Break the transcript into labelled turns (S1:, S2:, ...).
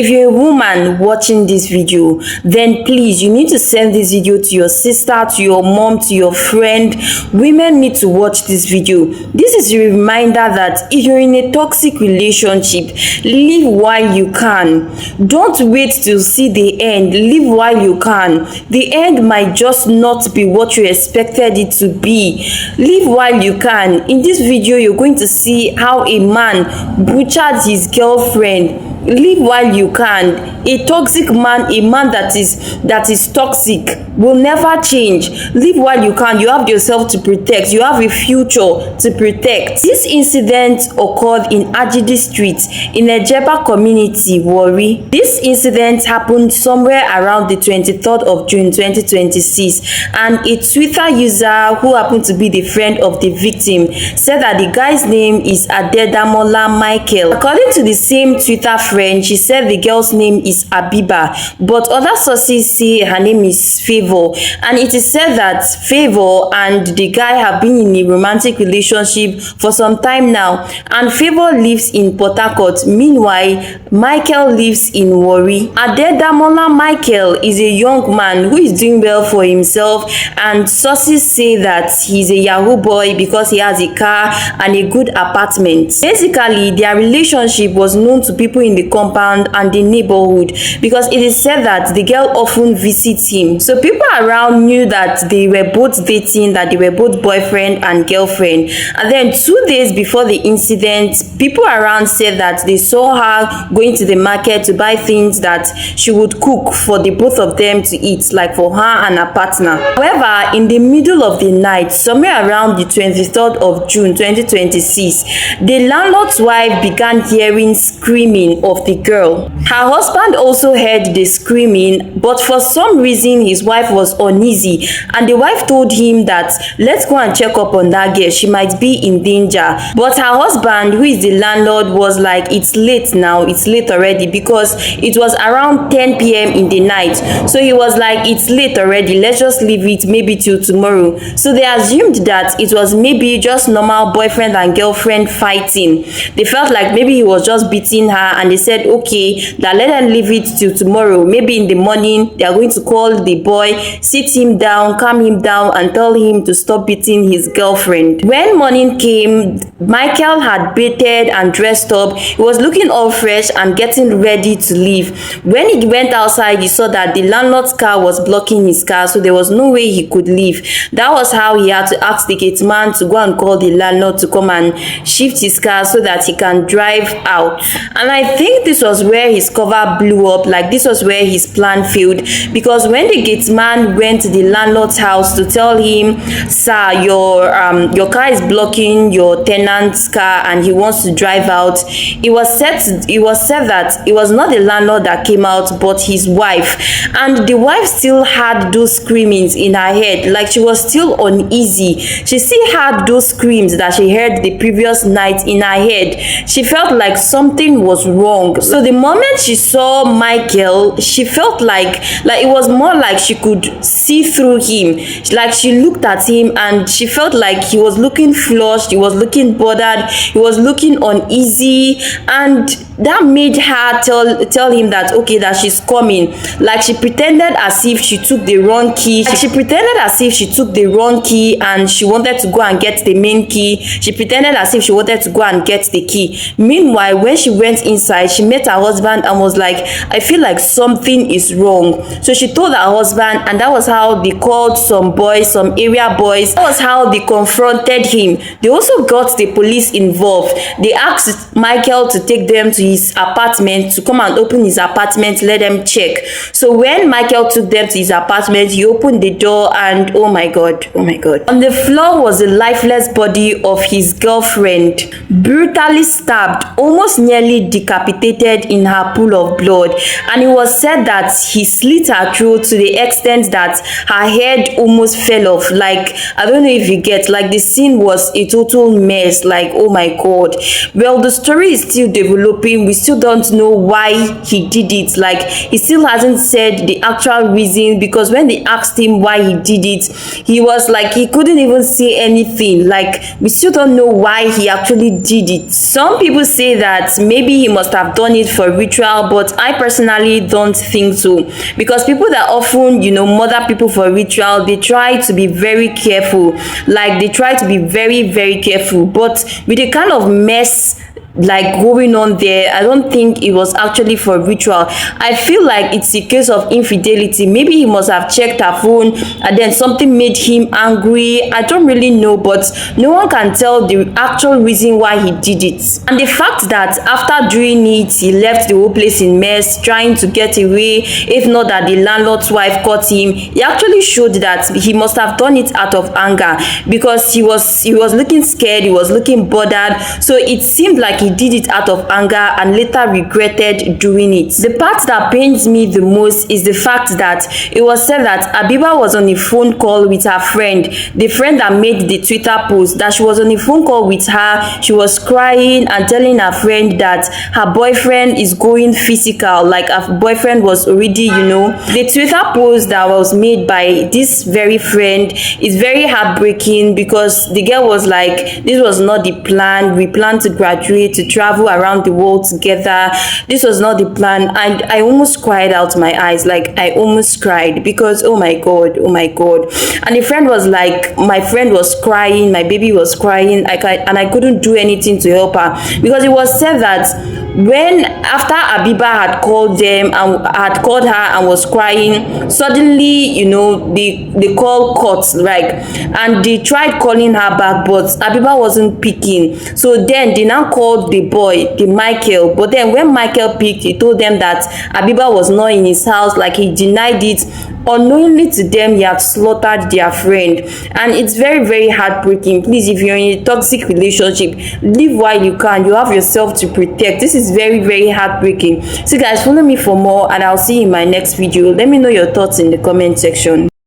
S1: If you're a woman watching this video, then please, you need to send this video to your sister, to your mom, to your friend. Women need to watch this video. This is a reminder that if you're in a toxic relationship, leave while you can. Don't wait to see the end. Leave while you can. The end might just not be what you expected it to be. Leave while you can. In this video, you're going to see how a man butchered his girlfriend. Leave while you can. A toxic man, a man that is toxic, will never change. Leave while you can. You have yourself to protect. You have a future to protect. This incident occurred in Ajidi Street in Ejeba community, Warri. This incident happened somewhere around the 23rd of June 2026, and a Twitter user who happened to be the friend of the victim said that the guy's name is Adedamola Michael. According to the same Twitter friend, she said the girl's name is Abiba, but other sources say her name is Favor, and it is said that Favor and the guy have been in a romantic relationship for some time now, and Favor lives in Port Harcourt. Meanwhile, Michael lives in Warri. Adedamola Michael is a young man who is doing well for himself, and sources say that he's a Yahoo boy because he has a car and a good apartment. Basically, their relationship was known to people in the compound and the neighborhood because it is said that the girl often visits him. So people around knew that they were both dating, that they were both boyfriend and girlfriend. And then 2 days before the incident, people around said that they saw her going to the market to buy things that she would cook for the both of them to eat, like for her and her partner. However, in the middle of the night, somewhere around the 23rd of June 2026, the landlord's wife began hearing screaming of the girl. Her husband also heard the screaming, but for some reason his wife was uneasy, and the wife told him that let's go and check up on that girl, she might be in danger. But her husband, who is the landlord, was like, it's late now, it's late already, because it was around 10 p.m. in the night. So he was like, it's late already, let's just leave it maybe till tomorrow. So they assumed that it was maybe just normal boyfriend and girlfriend fighting. They felt like maybe he was just beating her, and they said, okay, that let them leave it till tomorrow. Maybe in the morning they are going to call the boy, sit him down, calm him down, and tell him to stop beating his girlfriend. When morning came, Michael had bathed and dressed up. He was looking all fresh and getting ready to leave. When he went outside, he saw that the landlord's car was blocking his car, so there was no way he could leave. That was how he had to ask the gate man to go and call the landlord to come and shift his car so that he can drive out. And I think this was where his cover blew up. Like, this was where his plan failed, because when the gate man went to the landlord's house to tell him, sir, your car is blocking your tenant's car and he wants to drive out, it was said that it was not the landlord that came out but his wife, and the wife still had those screamings in her head. Like, she was still uneasy. She still had those screams that she heard the previous night in her head. She felt like something was wrong. So the moment she saw Michael, she felt like it was more like she could see through him. Like, she looked at him and she felt like he was looking flushed, he was looking bothered, he was looking uneasy, and that made her tell him that okay, that she's coming. Like, she pretended as if she took the wrong key. She pretended as if she took the wrong key and she wanted to go and get the main key. She pretended as if she wanted to go and get the key. Meanwhile, when she went inside, she met her husband and was like, I feel like something is wrong. So she told her husband, and that was how they called some boys, some area boys. That was how they confronted him. They also got the police involved. They asked Michael to take them to his apartment, to come and open his apartment, let them check. So when Michael took them to his apartment, he opened the door and oh my god, on the floor was the lifeless body of his girlfriend, brutally stabbed, almost nearly decapitated in her pool of blood. And it was said that he slit her throat to the extent that her head almost fell off. Like, I don't know if you get, like, the scene was a total mess. Like, oh my god. Well, the story is still developing. him. We still don't know why he did it. Like, he still hasn't said the actual reason, because when they asked him why he did it, he was like, he couldn't even say anything. Like, we still don't know why he actually did it. Some people say that maybe he must have done it for ritual, but I personally don't think so, because people that often, you know, murder people for ritual, they try to be very careful. Like, they try to be very, very careful. But with the kind of mess like going on there, I don't think it was actually for ritual. I feel like it's a case of infidelity. Maybe he must have checked her phone and then something made him angry. I don't really know, but no one can tell the actual reason why he did it. And the fact that after doing it, he left the whole place in mess, trying to get away, if not that the landlord's wife caught him, he actually showed that he must have done it out of anger, because he was looking scared, he was looking bothered. So it seemed like he did it out of anger and later regretted doing it. The part that pains me the most is the fact that it was said that Habiba was on a phone call with her friend, the friend that made the Twitter post, that she was on a phone call with her. She was crying and telling her friend that her boyfriend is going physical, like her boyfriend was already, you know. The Twitter post that was made by this very friend is very heartbreaking, because the girl was like, this was not the plan. We planned to graduate, to travel around the world together. This was not the plan. And I almost cried out my eyes. Like, I almost cried, because oh my god, oh my god. And the friend was like, my friend was crying, my baby was crying, and I couldn't do anything to help her, because it was said that when after Habiba had called them and had called her and was crying, suddenly, you know, the call cut, like, and they tried calling her back, but Habiba wasn't picking. So then they now called the boy, the Michael, but then when Michael picked, he told them that Habiba was not in his house. Like, he denied it. Unknowingly to them, he had slaughtered their friend. And it's very, very heartbreaking. Please, if you're in a toxic relationship, leave while you can. You have yourself to protect. This is very, very heartbreaking. So guys, follow me for more, and I'll see you in my next video. Let me know your thoughts in the comment section.